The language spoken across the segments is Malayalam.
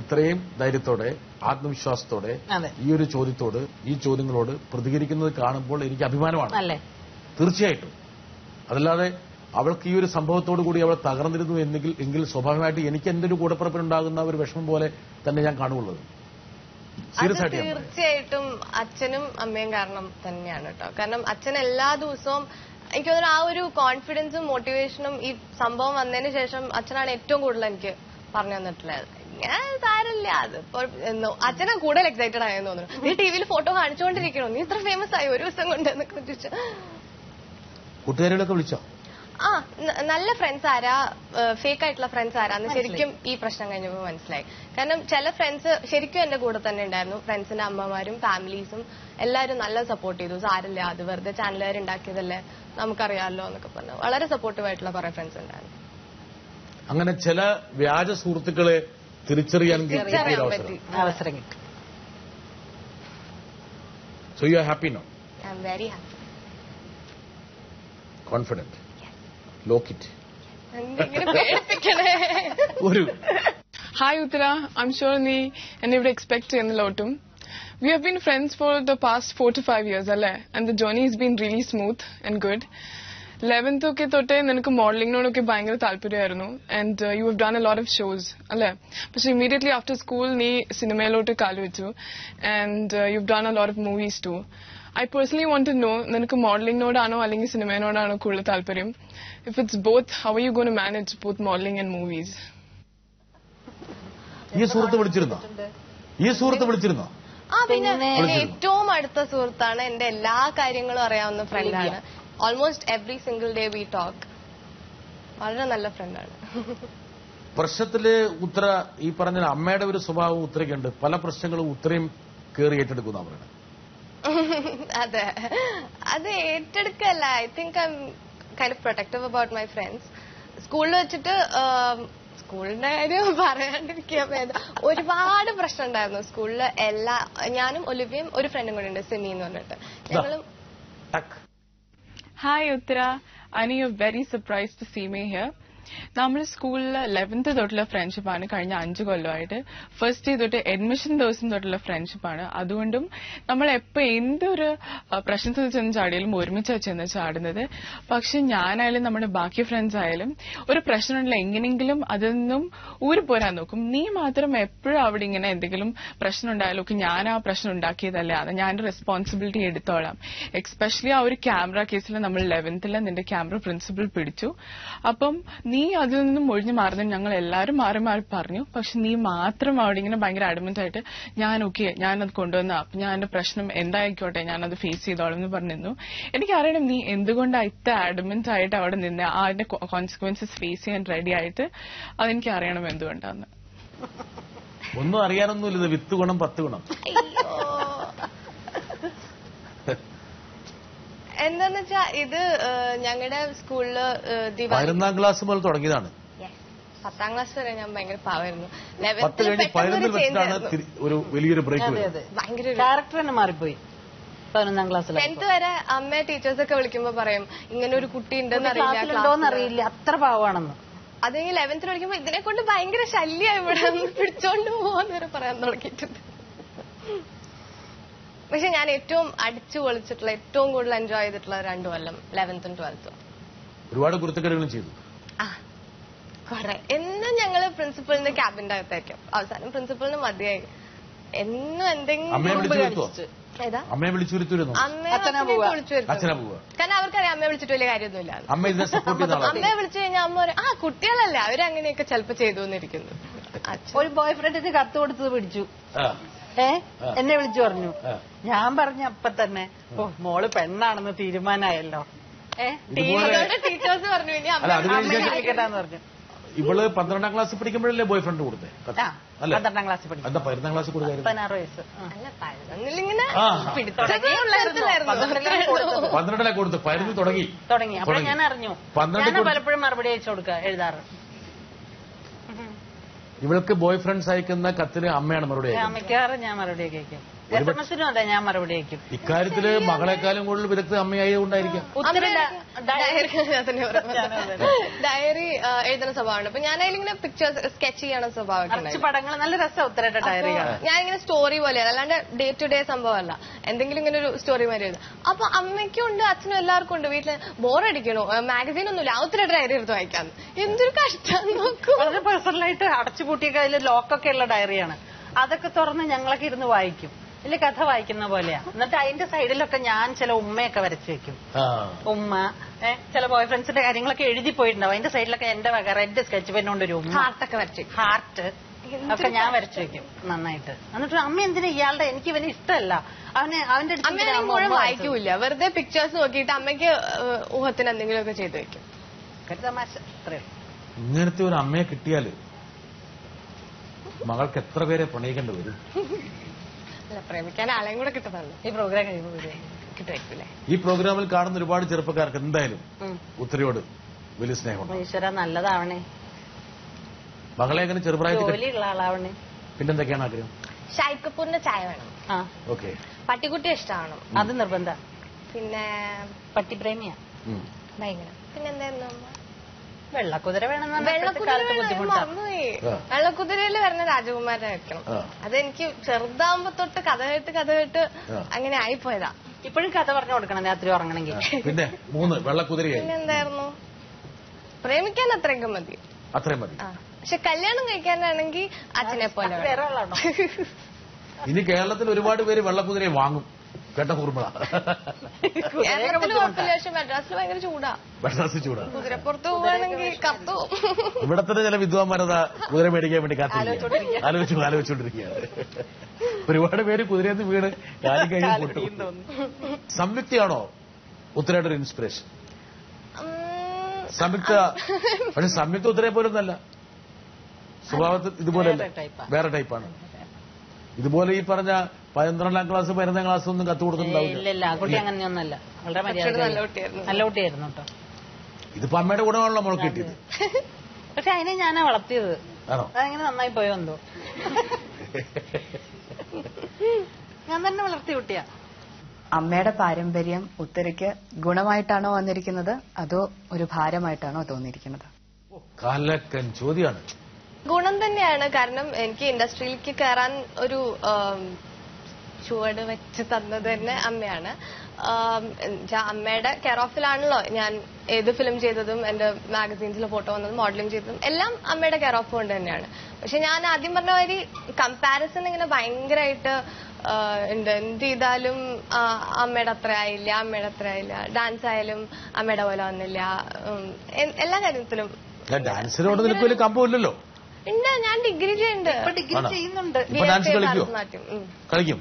ഇത്രയും ധൈര്യത്തോടെ ആത്മവിശ്വാസത്തോടെ ഈ ഒരു ചോദ്യത്തോട് ഈ ചോദ്യങ്ങളോട് പ്രതികരിക്കുന്നത് കാണുമ്പോൾ എനിക്ക് അഭിമാനമാണ്. തീർച്ചയായിട്ടും. അതല്ലാതെ അവൾക്ക് ഈ ഒരു സംഭവത്തോടു കൂടി അവൾ തകർന്നിരുന്നു എങ്കിൽ സ്വാഭാവികമായിട്ട് എനിക്ക് എന്റെ ഒരു കൂടപ്പിറപ്പിനുണ്ടാകുന്ന ഒരു വിഷമം പോലെ തന്നെ ഞാൻ കാണുള്ളത്. തീർച്ചയായിട്ടും അച്ഛനും അമ്മയും കാരണം തന്നെയാണ് കേട്ടോ. കാരണം അച്ഛൻ എല്ലാ ദിവസവും എനിക്ക് തോന്നുന്നു ആ ഒരു കോൺഫിഡൻസും മോട്ടിവേഷനും ഈ സംഭവം വന്നതിന് ശേഷം അച്ഛനാണ് ഏറ്റവും കൂടുതൽ എനിക്ക് പറഞ്ഞു തന്നിട്ടുള്ളത്. ഞാൻ സാരമില്ല, അത് അച്ഛനാ കൂടുതൽ എക്സൈറ്റഡ് ആയെന്ന് തോന്നുന്നു. നീ ടിവിയിൽ ഫോട്ടോ കാണിച്ചുകൊണ്ടിരിക്കണോ, നീ ഇത്ര ഫേമസ് ആയി ഒരു ദിവസം കൊണ്ട് എന്നൊക്കെ ചോദിച്ചു. കൂട്ടുകാരികളൊക്കെ വിളിച്ചോ? നല്ല ഫ്രണ്ട്സ് ആരാ, ഫേക്ക് ആയിട്ടുള്ള ഫ്രണ്ട്സ് ആരാന്ന് ശരിക്കും ഈ പ്രശ്നം കഴിഞ്ഞപ്പോൾ മനസ്സിലായി. കാരണം ചില ഫ്രണ്ട്സ് ശരിക്കും എന്റെ കൂടെ തന്നെ ഉണ്ടായിരുന്നു. ഫ്രണ്ട്സിന്റെ അമ്മമാരും ഫാമിലീസും എല്ലാവരും നല്ല സപ്പോർട്ട് ചെയ്തു. സാരില്ല, അത് വെറുതെ ചാനലുകാർ ഉണ്ടാക്കിയതല്ലേ, നമുക്കറിയാമല്ലോ എന്നൊക്കെ പറഞ്ഞു വളരെ സപ്പോർട്ടീവ് ആയിട്ടുള്ള കുറെ ഫ്രണ്ട്സ് ഉണ്ടായിരുന്നു. അങ്ങനെ ചില വ്യാജ സുഹൃത്തുക്കളെ തിരിച്ചറിയാൻ അവസരം കിട്ടി. So you are happy now? I am very happy, confident. Lock it. Hi Uttara, I'm sure nee and you would expect in lotum. We have been friends for the past 4 to 5 years, alle, and the journey has been really smooth and good. 11th ഒക്കെ തൊട്ടേ നിനക്ക് മോഡലിംഗിനോടൊക്കെ ഭയങ്കര താല്പര്യമായിരുന്നു, and you have done a lot of shows, അല്ലേ? പക്ഷെ immediately after school നീ സിനിമയിലോട്ട് കാലുവെച്ചു, and you've done a lot of movies too. I personally want to know, നിനക്ക് മോഡലിംഗിനോടാണോ അല്ലെങ്കിൽ സിനിമയോടാണോ കൂടുതൽ താല്പര്യം? If it's both, how are you going to manage both modeling and movies? ഈ സുഹൃത്ത് വിളിച്ചിരുന്നോ? പിന്നെ ഏറ്റവും അടുത്ത സുഹൃത്താണ്, എന്റെ എല്ലാ കാര്യങ്ങളും അറിയാവുന്ന ഫ്രണ്ടാണ്. Almost every single day we talk. വളരെ നല്ല ഫ്രണ്ടാണ്. പ്രശ്നത്തില് ഉത്തര ഈ പറഞ്ഞ അമ്മയുടെ ഒരു സ്വഭാവം ഉത്തരയ്ക്കുണ്ട്. പല പ്രശ്നങ്ങളും ഉത്തരയും കയറി ഏറ്റെടുക്കുന്ന അവരുടെ. അതെ, അത് ഏറ്റെടുക്കല്ല. I think I am kind of protective about my friends. സ്കൂളിൽ വെച്ചിട്ട് സ്കൂളിന്റെ കാര്യം പറയാണ്ടിരിക്കാൻ ഒരുപാട് പ്രശ്നം ഉണ്ടായിരുന്നു സ്കൂളിൽ. ഞാനും ഒലിവിയും ഒരു ഫ്രണ്ടും കൂടെ ഉണ്ട്, സിമി എന്ന് പറഞ്ഞിട്ട്. ഞങ്ങളും Hi Uttara, I know you're very surprised to see me here. നമ്മൾ സ്കൂളിൽ 11th തൊട്ടുള്ള ഫ്രണ്ട്ഷിപ്പാണ് കഴിഞ്ഞ 5 കൊല്ലമായിട്ട്. ഫസ്റ്റ് ഡേ തൊട്ട് അഡ്മിഷൻ ദിവസം തൊട്ടുള്ള ഫ്രണ്ട്ഷിപ്പാണ്. അതുകൊണ്ടും നമ്മൾ എപ്പോൾ എന്തൊരു പ്രശ്നത്തിൽ ചെന്ന് ചാടിയാലും ഒരുമിച്ചാണ് ചെന്ന് ചാടുന്നത്. പക്ഷെ ഞാനായാലും നമ്മുടെ ബാക്കി ഫ്രണ്ട്സ് ആയാലും ഒരു പ്രശ്നമുണ്ടല്ലോ എങ്ങനെയെങ്കിലും അതിൽ നിന്നും ഊരിപ്പോരാൻ നോക്കും. നീ മാത്രം എപ്പോഴും അവിടെ ഇങ്ങനെ എന്തെങ്കിലും പ്രശ്നം ഉണ്ടായാലും ഒക്കെ ഞാൻ ആ പ്രശ്നം ഉണ്ടാക്കിയതല്ലേ, അത് ഞാൻ റെസ്പോൺസിബിലിറ്റി എടുത്തോളാം. എക്സ്പെഷ്യലി ആ ഒരു ക്യാമറ കേസിൽ നമ്മൾ 11th നിന്റെ ക്യാമറ പ്രിൻസിപ്പൽ പിടിച്ചു. അപ്പം നീ അതിൽ നിന്നും ഒഴിഞ്ഞു മാറുന്നു. ഞങ്ങൾ എല്ലാവരും മാറി മാറി പറഞ്ഞു. പക്ഷെ നീ മാത്രം അവിടെ ഇങ്ങനെ ഭയങ്കര അഡ്മിറ്റ് ആയിട്ട് ഞാനത് കൊണ്ടുവന്ന, അപ്പൊ ഞാൻ എന്റെ പ്രശ്നം എന്തായിക്കോട്ടെ ഞാനത് ഫേസ് ചെയ്തോളാം എന്ന് പറഞ്ഞിരുന്നു. എനിക്കറിയണം നീ എന്തുകൊണ്ടാണ് ഇത്ര അഡ്മിറ്റ് ആയിട്ട് അവിടെ നിന്ന് അതിന്റെ കോൺസിക്വൻസസ് ഫേസ് ചെയ്യാൻ റെഡി ആയിട്ട്. അതെനിക്ക് അറിയണം എന്തുകൊണ്ടാന്ന്. ഒന്നും അറിയാനൊന്നുമില്ല, ഇത് 10 ഗുണം 10 ഗുണം. എന്താന്ന് വെച്ചാ ഇത് ഞങ്ങളുടെ സ്കൂളില് 11ാം ക്ലാസ് മുതൽ തുടങ്ങിയതാണ്. 10ാം ക്ലാസ് വരെ ഞാൻ ഭയങ്കര പാവായിരുന്നു. 11th ഒരു വലിയൊരു ബ്രേക്ക്. ഭയങ്കര ക്യാരക്ടർ തന്നെ മാറിപ്പോയി. 11ാം ക്ലാസ്സിൽ 10th വരെ അമ്മ ടീച്ചേഴ്സ് ഒക്കെ വിളിക്കുമ്പോ പറയും ഇങ്ങനെ ഒരു കുട്ടി ഉണ്ടെന്ന് അറിയില്ല, അത്ര പാവാണെന്ന്. അത് 11th വിളിക്കുമ്പോ ഇതിനെ കൊണ്ട് ഭയങ്കര ശല്യമായി ഇവിടെ പിടിച്ചോണ്ട് പോവാന്ന് വരെ പറയാൻ തുടങ്ങിയിട്ടുണ്ട്. പക്ഷെ ഞാൻ ഏറ്റവും അടിച്ചു പൊളിച്ചിട്ടുള്ള ഏറ്റവും കൂടുതൽ എൻജോയ് ചെയ്തിട്ടുള്ള 2 കൊല്ലം 11th ഉം 12th ഉം. ഒരുപാട് കുരുത്തക്കേടുകളും ചെയ്തു. കുറെ. എന്നും ഞങ്ങള് പ്രിൻസിപ്പളിന്റെ ക്യാബിന്റെ അകത്തായിരിക്കും. അവസാനം പ്രിൻസിപ്പളിന് മതിയായി. എന്നും എന്തെങ്കിലും അമ്മയെ വിളിച്ചു വരുത്തുമായിരുന്നു. കാരണം അവർക്കറിയാം അമ്മയെ വിളിച്ചിട്ട് വലിയ കാര്യമൊന്നുമില്ല. അമ്മയെ വിളിച്ചു കഴിഞ്ഞാൽ അമ്മ പറയും കുട്ടികളല്ലേ അവരങ്ങനെയൊക്കെ ചിലപ്പോ ചെയ്തു എന്നിരിക്കുന്നു. ഒരു ബോയ് ഫ്രണ്ടിന് കത്ത് കൊടുത്തത് പിടിച്ചു, എന്നെ വിളിച്ചു പറഞ്ഞു. ഞാൻ പറഞ്ഞ അപ്പൊ തന്നെ മോള് പെണ്ണാണെന്ന് തീരുമാനമായല്ലോ. ടീച്ചേഴ്സ് പറഞ്ഞു പറഞ്ഞു. ഇവള് 12ാം ക്ലാസ്സിൽ പഠിക്കുമ്പോഴല്ലേ ബോയ് ഫ്രണ്ട് കൊടുത്തേ? 12ാം ക്ലാസ്സിൽ പഠിക്കും. 11ാം ക്ലാസ്സിൽ കൊടുത്തായിരുന്നു. 16 വയസ്സ്. 12ാം കൊടുത്ത് പരുന്ന് തുടങ്ങി. അപ്പൊ ഞാൻ അറിഞ്ഞു. ഞാൻ പലപ്പോഴും മറുപടി അയച്ചു കൊടുക്കുക, എഴുതാറ്. ഇവൾക്ക് ബോയ് ഫ്രണ്ട്സ് അയക്കുന്ന കത്തിന് അമ്മയാണ് മറുപടി. അമ്മയ്ക്കാറ് ഞാൻ മറുപടി അയക്കും. SMS-നും അതെ ഞാൻ മറുപടി വയ്ക്കും. ഇക്കാര്യത്തില് മകളെക്കാളും കൂടുതൽ വിദഗ്ധ അമ്മയായതുകൊണ്ടായിരിക്കാം. ഡയറി എഴുതുന്ന സ്വഭാവമുണ്ട്. അപ്പൊ ഞാൻ അതിലിങ്ങനെ പിക്ചേഴ്സ് സ്കെച്ച് ചെയ്യണ സ്വഭാവം. പടങ്ങൾ നല്ല രസം ഉത്തരയുടെ ഡയറി. ഞാനിങ്ങനെ സ്റ്റോറി പോലെയാണ്, അല്ലാണ്ട് ഡേ ടു ഡേ സംഭവമല്ല. എന്തെങ്കിലും ഇങ്ങനെ ഒരു സ്റ്റോറി മാതിരി എഴുതും. അപ്പൊ അമ്മയ്ക്കും ഉണ്ട് അച്ഛനും എല്ലാവർക്കും ഉണ്ട് വീട്ടില് ബോറടിക്കണോ, മാഗസീൻ ഒന്നുമില്ല, ഉത്തരയുടെ ഡയറി എടുത്ത് വായിക്കാന്ന്. എന്തൊരു കഷ്ടം നോക്കൂ. വളരെ പേഴ്സണലായിട്ട് അടച്ചുപൂട്ടിയൊക്കെ അതിൽ ലോക്കൊക്കെ ഉള്ള ഡയറിയാണ്. അതൊക്കെ തുറന്ന് ഞങ്ങളൊക്കെ ഇരുന്ന് വായിക്കും. ഇല്ല കഥ വായിക്കുന്ന പോലെയാ. എന്നിട്ട് അതിന്റെ സൈഡിലൊക്കെ ഞാൻ ചില ഉമ്മയൊക്കെ വരച്ചു വെക്കും. ഉമ്മ ചില ബോയ് ഫ്രണ്ട്സിന്റെ കാര്യങ്ങളൊക്കെ എഴുതി പോയിട്ടുണ്ടാവും. അതിന്റെ സൈഡിലൊക്കെ എന്റെ വക റെഡ് സ്കെച്ച് പെന്നുകൊണ്ട് ഒരു ഉമ്മ, ഹാർട്ടൊക്കെ വരച്ചു, ഹാർട്ട് ഒക്കെ ഞാൻ വരച്ചു വെക്കും നന്നായിട്ട്. എന്നിട്ട് അമ്മ എന്തിനാ ഇയാളുടെ, എനിക്ക് ഇവന് ഇഷ്ടമല്ല, അവന്റെ മുഴുവൻ വായിക്കൂല, വെറുതെ പിക്ചേഴ്സ് നോക്കിയിട്ട് അമ്മയ്ക്ക് ഊഹത്തിന് എന്തെങ്കിലുമൊക്കെ ചെയ്തു വെക്കും. തമാശ അത്രയോ. ഇങ്ങനത്തെ ഒരു അമ്മയെ കിട്ടിയാല് മകൾക്ക് എത്ര പേരെ പ്രണയിക്കേണ്ടി വരും? അല്ല, പ്രേമിക്കാൻ ആളെയും കൂടെ കിട്ടുന്നല്ലോ ഈ പ്രോഗ്രാം കഴിയുമ്പോൾ കിട്ടുമായിരിക്കില്ലേ? ഈ പ്രോഗ്രാമിൽ കാണുന്ന ഒരുപാട് ചെറുപ്പക്കാർക്ക് എന്തായാലും ഉത്തരയോട് വലിയ സ്നേഹമുണ്ട്. ഈശ്വര നല്ലതാവണേ, മകളെ അങ്ങനെ ചെറുപ്രായത്തിൽ ജോലിയുള്ള ആളാവണേ. പിന്നെന്തൊക്കെയാണ് ആഗ്രഹം? ഷാഹിദ് കപൂറിന്റെ ചായ വേണം. ഓക്കെ. പട്ടിക്കുട്ടി ഇഷ്ടമാണ്, അത് നിർബന്ധ. പിന്നെ പട്ടിപ്രേമിയാ ഭയങ്കര. പിന്നെന്തായിരുന്നു? വെള്ളക്കുതിര വേണം. മറന്നുപോയി. വെള്ളക്കുതിരയിൽ വരുന്ന രാജകുമാരനെ വെക്കണം. അതെനിക്ക് ചെറുതാകുമ്പോ തൊട്ട് കഥ കേട്ട് അങ്ങനെ ആയിപ്പോയതാ. ഇപ്പോഴും കഥ പറഞ്ഞു കൊടുക്കണം രാത്രി ഉറങ്ങണമെങ്കിൽ. പിന്നെ 3 വെള്ളക്കുതിരയായി. പിന്നെന്തായിരുന്നു? പ്രേമിക്കാൻ അത്രയൊക്കെ മതി. അത്രയും മതി. പക്ഷെ കല്യാണം കഴിക്കാനാണെങ്കിൽ അച്ഛനെ പോലെ വേറെ ആളാണോ? ഇനി കേരളത്തിൽ ഒരുപാട് പേര് വെള്ളക്കുതിരയെ വാങ്ങും. കേട്ട കുറുമ്പള. മദ്രാസിൽ ഭയങ്കര ചൂടാ. മദ്രാസിൽ ചൂടാ. കുതിരപ്പുറത്ത് പോവാണെങ്കിൽ കത്തു. ഇവിടെ തന്നെ ചില വിദ്വാൻമാരതാ കുതിര മേടിക്കാൻ വേണ്ടി ആലോചിച്ചുകൊണ്ടിരിക്കുകയാണ്. ഒരുപാട് പേര് കുതിരയെന്ന് വീണ് കാലം കഴിഞ്ഞ് പൊട്ടും. സംയുക്തയാണോ ഉത്തരയുടെ ഒരു ഇൻസ്പിറേഷൻ? സംയുക്ത പക്ഷെ സംയുക്ത ഉത്തരയെ പോലൊന്നല്ല, സ്വഭാവത്തിൽ ഇതുപോലെയല്ല, വേറെ ടൈപ്പാണ്. ഇതുപോലെ ഈ പറഞ്ഞ 12ാം ക്ലാസ് 15ാം ക്ലാസ് ഒന്നും കത്ത് കൊടുത്തിട്ടുണ്ടാവില്ല. കുട്ടി അങ്ങനെയൊന്നല്ല, വളരെ നല്ല കുട്ടിയായിരുന്നു കേട്ടോ. ഇതിപ്പോ അമ്മയുടെ ഗുണമാണല്ലോ നമ്മൾക്ക് കിട്ടിയത്. പക്ഷെ അതിനെ ഞാനാ വളർത്തിയത്. അതങ്ങനെ നന്നായി പോയോ എന്തോ. ഞാൻ തന്നെ വളർത്തിയ കുട്ടിയാ. അമ്മയുടെ പാരമ്പര്യം ഉത്തരയ്ക്ക് ഗുണമായിട്ടാണോ വന്നിരിക്കുന്നത് അതോ ഒരു ഭാരമായിട്ടാണോ തോന്നിയിരിക്കുന്നത്? കാലക്കൻ ചോദ്യമാണ്. ഗുണം തന്നെയാണ്. കാരണം എനിക്ക് ഇൻഡസ്ട്രിയിലേക്ക് കയറാൻ ഒരു ചുവട് വെച്ച് തന്നത് തന്നെ അമ്മയാണ്. അമ്മയുടെ കെയർ ഓഫിലാണല്ലോ ഞാൻ ഏത് ഫിലിം ചെയ്തതും എന്റെ മാഗസീൻസിൽ ഫോട്ടോ വന്നതും മോഡലിംഗ് ചെയ്തതും എല്ലാം അമ്മയുടെ കെയർ ഓഫ് കൊണ്ട് തന്നെയാണ്. പക്ഷെ ഞാൻ ആദ്യം പറഞ്ഞ മാതിരി കമ്പാരിസൺ ഇങ്ങനെ ഭയങ്കരമായിട്ട് ഉണ്ട്. എന്ത് ചെയ്താലും അമ്മയുടെ അത്ര ആയില്ല, ഡാൻസ് ആയാലും അമ്മയുടെ പോലെ വന്നില്ല, എല്ലാ കാര്യത്തിലും. ഡാൻസിനോട് നിനക്ക് വലിയ കമ്പമില്ലല്ലോ. ഉണ്ട്, ഞാൻ ഡിഗ്രി ചെയ്യുന്നുണ്ട്. കളിക്കും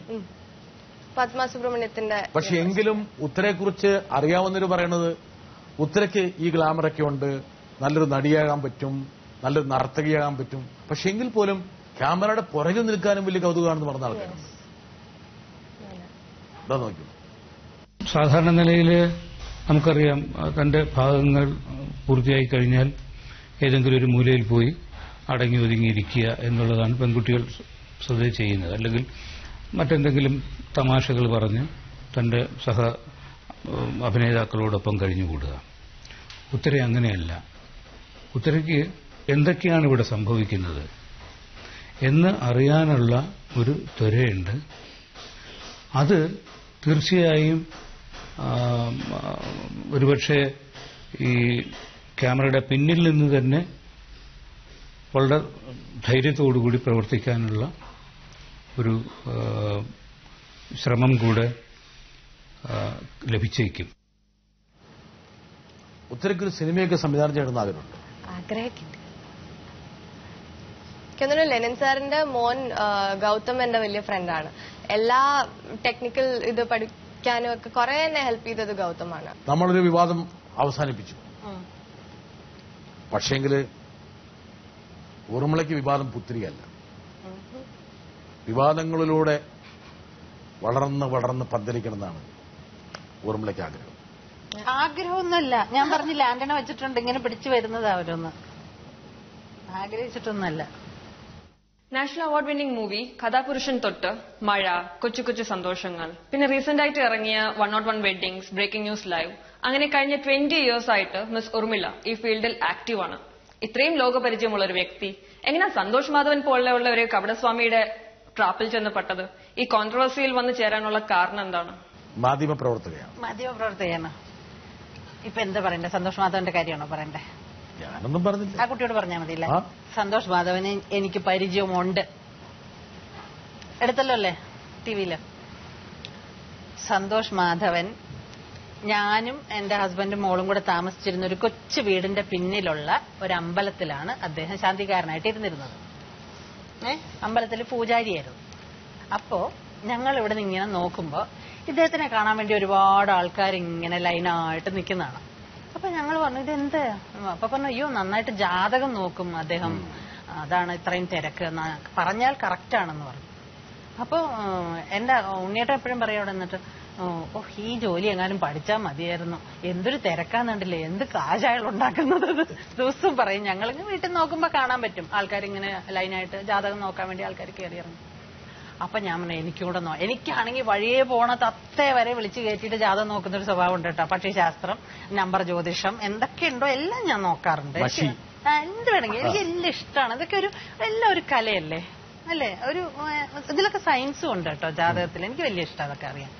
പത്മ സുബ്രഹ്മണ്യത്തിന്റെ. പക്ഷെ എങ്കിലും ഉത്തരയെക്കുറിച്ച് അറിയാവുന്നവര് പറയണത് ഉത്തരയ്ക്ക് ഈ ഗ്ലാമറൊക്കെ ഉണ്ട്, നല്ലൊരു നടിയാകാൻ പറ്റും, നല്ലൊരു നർത്തകിയാകാൻ പറ്റും. പക്ഷെ എങ്കിൽ പോലും ക്യാമറയുടെ പുറകിൽ നിൽക്കാനും വലിയ കൗതുകമാണെന്ന് പറഞ്ഞ ആൾക്കാരാണ്. നോക്കൂ, സാധാരണ നിലയിൽ നമുക്കറിയാം, തന്റെ ഭാഗങ്ങൾ പൂർത്തിയായി കഴിഞ്ഞാൽ ഏതെങ്കിലും ഒരു മൂലയിൽ പോയി അടങ്ങി ഒതുങ്ങിയിരിക്കുക എന്നുള്ളതാണ് പെൺകുട്ടികൾ സ്വതവേ ചെയ്യുന്നത്. അല്ലെങ്കിൽ മറ്റെന്തെങ്കിലും തമാശകൾ പറഞ്ഞ് തന്റെ സഹ അഭിനേതാക്കളോടൊപ്പം കഴിഞ്ഞുകൂടുക. ഉത്തര അങ്ങനെയല്ല. ഉത്തരയ്ക്ക് എന്തൊക്കെയാണ് ഇവിടെ സംഭവിക്കുന്നത് എന്ന് അറിയാനുള്ള ഒരു ത്വരയുണ്ട്. അത് തീർച്ചയായും ഒരുപക്ഷെ ഈ ക്യാമറയുടെ പിന്നിൽ നിന്ന് തന്നെ വളരെ ധൈര്യത്തോടുകൂടി പ്രവർത്തിക്കാനുള്ള ഒരു ശ്രമം കൂടെ ലഭിച്ചേക്കും. ഉത്തരയ്ക്കൊരു സിനിമയൊക്കെ സംവിധാനം ചെയ്യണമെന്ന് ആഗ്രഹമുണ്ട്. എനിക്കൊന്നൊരു ലെനിൻ സാറിന്റെ മോൻ ഗൗതം എന്റെ വലിയ ഫ്രണ്ടാണ്. എല്ലാ ടെക്നിക്കൽ ഇത് പഠിക്കാനും ഒക്കെ കുറെ എന്നെ ഹെൽപ്പ് ചെയ്തത് ഗൗതമാണ്. നമ്മളൊരു വിവാദം അവസാനിപ്പിച്ചു. പക്ഷേങ്കില് ഊർമിളയ്ക്ക് വിവാദം പുത്തിരിയല്ല. വിവാദങ്ങളിലൂടെ വളർന്ന് പന്തലിക്കണമെന്നാണ് ഊർമിളയ്ക്ക് ആഗ്രഹം. ആഗ്രഹമൊന്നുമില്ല. ഞാൻ പറഞ്ഞില്ല, ആന്റണ വെച്ചിട്ടുണ്ട് ഇങ്ങനെ പിടിച്ചു വരുന്നത് അവരൊന്ന്. ആഗ്രഹിച്ചിട്ടൊന്നുമല്ല. National award winning movie Kathapurushan തൊട്ട് മഴ, കൊച്ചു കൊച്ചു സന്തോഷങ്ങൾ, പിന്നെ റീസെന്റ് ആയിട്ട് ഇറങ്ങിയ 101 വെഡ്ഡിങ്സ്, ബ്രേക്കിംഗ് ന്യൂസ് ലൈവ്, അങ്ങനെ കഴിഞ്ഞ 20 years ആയിട്ട് മിസ് ഉർമിള ഈ ഫീൽഡിൽ ആക്റ്റീവ് ആണ്. ഇത്രയും ലോകപരിചയമുള്ള ഒരു വ്യക്തി എങ്ങനെയാ സന്തോഷ് മാധവൻ പോലെയുള്ള ഒരു കപടസ്വാമിയുടെ ട്രാപ്പിൽ ചെന്നപ്പെട്ടത്? ഈ കോൺട്രവേഴ്സിയിൽ വന്ന് ചേരാനുള്ള കാരണം എന്താണ്? മാധ്യമപ്രവർത്തകയാണ്. ഇപ്പൊ എന്താ പറയണ്ടേ? സന്തോഷ് മാധവന്റെ കാര്യമാണോ പറയണ്ടേ? ഞാനൊന്നും പറഞ്ഞില്ല. ആ കുട്ടിയോട് പറഞ്ഞാൽ മതിയില്ല. സന്തോഷ് മാധവന് എനിക്ക് പരിചയമുണ്ട്. എടുത്തല്ലോ അല്ലേ ടിവിയില്? സന്തോഷ് മാധവൻ ഞാനും എന്റെ ഹസ്ബൻഡും മോളും കൂടെ താമസിച്ചിരുന്ന ഒരു കൊച്ചു വീടിന്റെ പിന്നിലുള്ള ഒരു അമ്പലത്തിലാണ് അദ്ദേഹം ശാന്തികാരനായിട്ട് ഇരുന്നിരുന്നത്. അമ്പലത്തിൽ പൂജാരിയായിരുന്നു. അപ്പോ ഞങ്ങൾ ഇവിടെ നിന്ന് ഇങ്ങനെ നോക്കുമ്പോ ഇദ്ദേഹത്തിനെ കാണാൻ വേണ്ടി ഒരുപാട് ആൾക്കാർ ഇങ്ങനെ ലൈനായിട്ട് നിൽക്കുന്നതാണ്. അപ്പൊ ഞങ്ങൾ പറഞ്ഞു ഇതെന്ത്? അപ്പൊ പറഞ്ഞു അയ്യോ നന്നായിട്ട് ജാതകം നോക്കും അദ്ദേഹം, അതാണ് ഇത്രയും തിരക്ക് പറഞ്ഞാൽ കറക്റ്റാണെന്ന് പറഞ്ഞു. അപ്പൊ എന്റെ ഉണ്ണിയേട്ടൻ എപ്പോഴും പറയും അവിടെ നിന്നിട്ട്, ഈ ജോലി എങ്ങാനും പഠിച്ചാൽ മതിയായിരുന്നു, എന്തൊരു തിരക്കാന്നുണ്ടല്ലേ, എന്ത് കാശായാൽ ഉണ്ടാക്കുന്നത് ദിവസവും പറയും. ഞങ്ങളിങ്ങനെ വീട്ടിൽ നോക്കുമ്പോ കാണാൻ പറ്റും ആൾക്കാരിങ്ങനെ ലൈനായിട്ട് ജാതകം നോക്കാൻ വേണ്ടി ആൾക്കാർ കയറി ഇറങ്ങും. അപ്പൊ ഞാൻ പറഞ്ഞു എനിക്കൂടെ എനിക്കാണെങ്കിൽ വഴിയെ പോണ തത്തേ വരെ വിളിച്ചു കയറ്റിയിട്ട് ജാതകം നോക്കുന്ന ഒരു സ്വഭാവം ഉണ്ട് കേട്ടോ. പക്ഷിശാസ്ത്രം, നമ്പർ ജ്യോതിഷം, എന്തൊക്കെയുണ്ടോ എല്ലാം ഞാൻ നോക്കാറുണ്ട്. എന്ത് വേണമെങ്കിൽ എനിക്ക് എല്ലാം ഇഷ്ടമാണ്. ഇതൊക്കെ എല്ലാം ഒരു കലയല്ലേ അല്ലേ? ഇതിലൊക്കെ സയൻസും ഉണ്ട് കേട്ടോ ജാതകത്തിൽ. എനിക്ക് വലിയ ഇഷ്ടം അതൊക്കെ അറിയാൻ.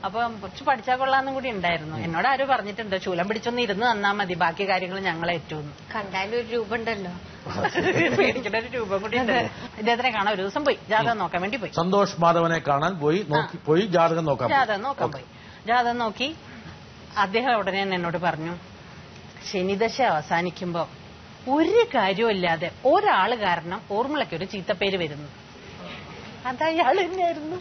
അപ്പൊ കുറച്ച് പഠിച്ചാൽ കൊള്ളാന്നും കൂടി ഉണ്ടായിരുന്നു. എന്നോട് ആരും പറഞ്ഞിട്ടുണ്ട് ചൂലം പിടിച്ചൊന്ന് ഇരുന്ന് തന്നാ മതി, ബാക്കി കാര്യങ്ങൾ ഞങ്ങളെ ഏറ്റുന്നു. കണ്ടാലും ഒരു രൂപ ഉണ്ടല്ലോ, പേടിക്കേണ്ട ഒരു രൂപം കൂടി ഉണ്ട്. ഇദ്ദേഹത്തിനെ കാണാൻ ഒരു ദിവസം പോയി, ജാതകം നോക്കാൻ വേണ്ടി പോയി. സന്തോഷ് മാധവനെ കാണാൻ പോയി ജാതകം നോക്കാൻ പോയി. ജാതകം നോക്കി അദ്ദേഹം ഉടനെ എന്നോട് പറഞ്ഞു, ശനിദശ അവസാനിക്കുമ്പോ ഒരു കാര്യമില്ലാതെ ഒരാള് കാരണം ഓർമ്മളയ്ക്ക് ഒരു ചീത്തപ്പേര് വരുന്നു. അതയാൾ തന്നെയായിരുന്നു.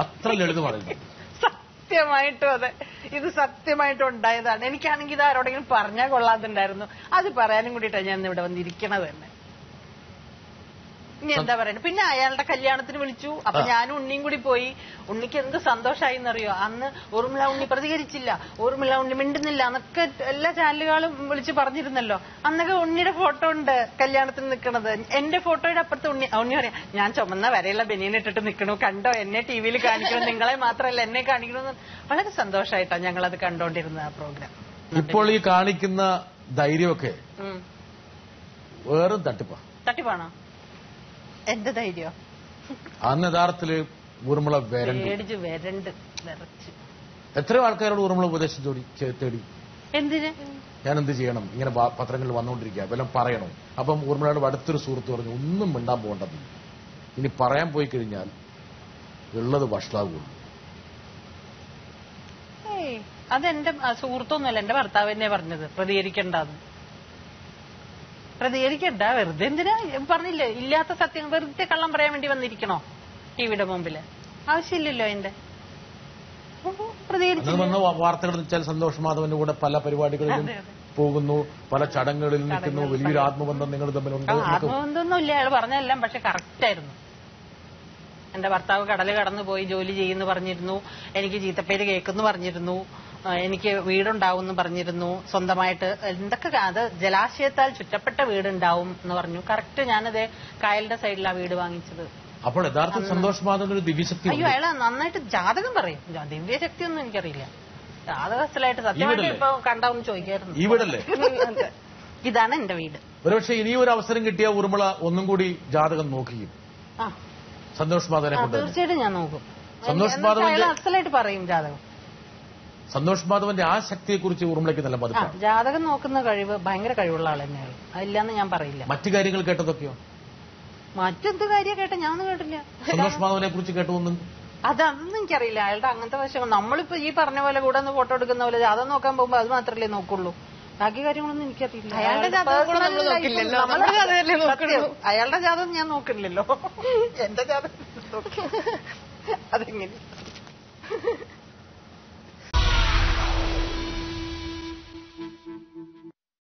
അത്ര ലളിതം പറയുന്നു. സത്യമായിട്ടും അതെ, ഇത് സത്യമായിട്ടും ഉണ്ടായതാണ്. എനിക്കാണെങ്കിൽ ഇത് ആരോടെങ്കിലും പറഞ്ഞാൽ കൊള്ളാതുണ്ടായിരുന്നു. അത് പറയാനും കൂടിയിട്ടാണ് ഞാൻ ഇവിടെ വന്നിരിക്കണത് തന്നെ. ഇനി എന്താ പറയുന്നത്? പിന്നെ അയാളുടെ കല്യാണത്തിന് വിളിച്ചു. അപ്പൊ ഞാനും ഉണ്ണിയും കൂടി പോയി. ഉണ്ണിക്ക് എന്ത് സന്തോഷമായി എന്നറിയോ? അന്ന് ഊർമിള ഉണ്ണി പ്രതികരിച്ചില്ല, ഊർമിള ഉണ്ണി മിണ്ടുന്നില്ല എന്നൊക്കെ എല്ലാ ചാനലുകളും വിളിച്ച് പറഞ്ഞിരുന്നല്ലോ. അന്നൊക്കെ ഉണ്ണിയുടെ ഫോട്ടോ ഉണ്ട് കല്യാണത്തിന് നിൽക്കണത്. എന്റെ ഫോട്ടോയുടെ അപ്പുറത്ത് ഉണ്ണി പറയാം, ഞാൻ ചുമന്ന വരെയുള്ള ബനിയനിട്ടിട്ട് നിൽക്കണു, കണ്ടോ എന്നെ ടിവിയിൽ കാണിക്കണം, നിങ്ങളെ മാത്രമല്ല എന്നെ കാണിക്കണമെന്ന്. വളരെ സന്തോഷമായിട്ടാണ് ഞങ്ങളത് കണ്ടോണ്ടിരുന്നത് ആ പ്രോഗ്രാം. ഇപ്പോൾ ഈ കാണിക്കുന്ന ധൈര്യമൊക്കെ വേറെ തട്ടിപ്പാണോ? എന്ത് ധൈര്യം? അന്ന് യഥാർത്ഥത്തില് ഊർമിള വിറച്ച് എത്രയോ ആൾക്കാരോട് ഊർമിള ഉപദേശം തേടി. എന്തിന്? ഞാൻ എന്ത് ചെയ്യണം, ഇങ്ങനെ പത്രങ്ങളിൽ വന്നുകൊണ്ടിരിക്കുക, വല്ലതും പറയണം. അപ്പം ഊർമിളയുടെ അടുത്തൊരു സുഹൃത്ത് പറഞ്ഞു, ഒന്നും മിണ്ടാൻ പോകേണ്ടത്, ഇനി പറയാൻ പോയി കഴിഞ്ഞാൽ ഉള്ളത് വഷളാകുള്ളൂ. അതെന്റെ സുഹൃത്തൊന്നുമല്ല, എന്റെ ഭർത്താവ് തന്നെ പറഞ്ഞത് പ്രതികരിക്കണ്ടെന്ന്. പ്രതികരിക്കണ്ട, വെറുതെ എന്തിനാ പറഞ്ഞില്ലേ, ഇല്ലാത്ത സത്യം വെറുതെ കള്ളം പറയാൻ വേണ്ടി വന്നിരിക്കണോ ടിവിയുടെ മുമ്പില്? ആവശ്യമില്ലല്ലോ അതിന്റെ. പ്രതികരിച്ചു വാർത്തകൾ വെച്ചാൽ സന്തോഷ് മാധവന്റെ കൂടെ പല പരിപാടികളിലും പോകുന്നു, പല ചടങ്ങുകളിൽ നിൽക്കുന്നു, വലിയൊരു ആത്മബന്ധം നിങ്ങൾ തമ്മിലുണ്ട്. ആത്മബന്ധമൊന്നും ഇല്ല, അയാൾ പറഞ്ഞെല്ലാം പക്ഷെ കറക്റ്റായിരുന്നു. എന്റെ ഭർത്താവ് കടല് കടന്നു പോയി ജോലി ചെയ്യുന്നു പറഞ്ഞിരുന്നു, എനിക്ക് ചീത്തപ്പേര് കേൾക്കുന്നു പറഞ്ഞിരുന്നു, എനിക്ക് വീടുണ്ടാവും പറഞ്ഞിരുന്നു, സ്വന്തമായിട്ട് എന്തൊക്കെ അത് ജലാശയത്താൽ ചുറ്റപ്പെട്ട വീടുണ്ടാവും എന്ന് പറഞ്ഞു. കറക്റ്റ് ഞാനത് കായലിന്റെ സൈഡിലാ വീട് വാങ്ങിച്ചത്. അപ്പോൾ യഥാർത്ഥ സന്തോഷ് മാധവൻ ഒരു ദിവ്യശക്തി. അയ്യോ അയാളെ നന്നായിട്ട് ജാതകം പറയും. ദിവ്യശക്തി ഒന്നും എനിക്കറിയില്ല, ജാതകസ്ഥലായിട്ട് സത്യമായിട്ട് ഇപ്പൊ കണ്ടാവും ചോദിക്കായിരുന്നു. ഈ വീടല്ലേ? ഇതാണ് എന്റെ വീട്. ഒരുപക്ഷെ ഇനിയും ഒരു അവസരം കിട്ടിയ ഊർമിള ഒന്നും കൂടി ജാതകം നോക്കുകയും സന്തോഷ് മാധവനെ കൊണ്ട്. തീർച്ചയായിട്ടും ഞാൻ നോക്കും. സന്തോഷ് മാധവൻ അസലായിട്ട് പറയും ജാതകം. സന്തോഷ് മാധവന്റെ ആ ശക്തിയെക്കുറിച്ച് ഊർമിളയ്ക്ക് നല്ല മതിപ്പാണ്. ജാതകം നോക്കുന്ന കഴിവ് ഭയങ്കര കഴിവുള്ള ആൾ തന്നെയാണ്, അതില്ലാന്ന് ഞാൻ പറയില്ല. മറ്റു കാര്യങ്ങൾ കേട്ടതൊക്കെയോ? മറ്റെന്ത് കാര്യം കേട്ട ഞാനൊന്നും കേട്ടില്ല. സന്തോഷ് മാധവനെ കുറിച്ച് കേട്ടതൊന്നും അതൊന്നും എനിക്കറിയില്ല. അയാളുടെ അങ്ങനത്തെ വശങ്ങൾ നമ്മളിപ്പോ ഈ പറഞ്ഞ പോലെ കൂടെ ഒന്ന് ഫോട്ടോ എടുക്കുന്ന പോലെ ജാതകം നോക്കാൻ പോകുമ്പോ അത് മാത്രമല്ലേ നോക്കുള്ളൂ, ബാക്കി കാര്യങ്ങളൊന്നും എനിക്കറിയില്ല. അയാളുടെ ജാതകം ഞാൻ നോക്കില്ലല്ലോ, എന്റെ ജാതകം അതെങ്ങനെ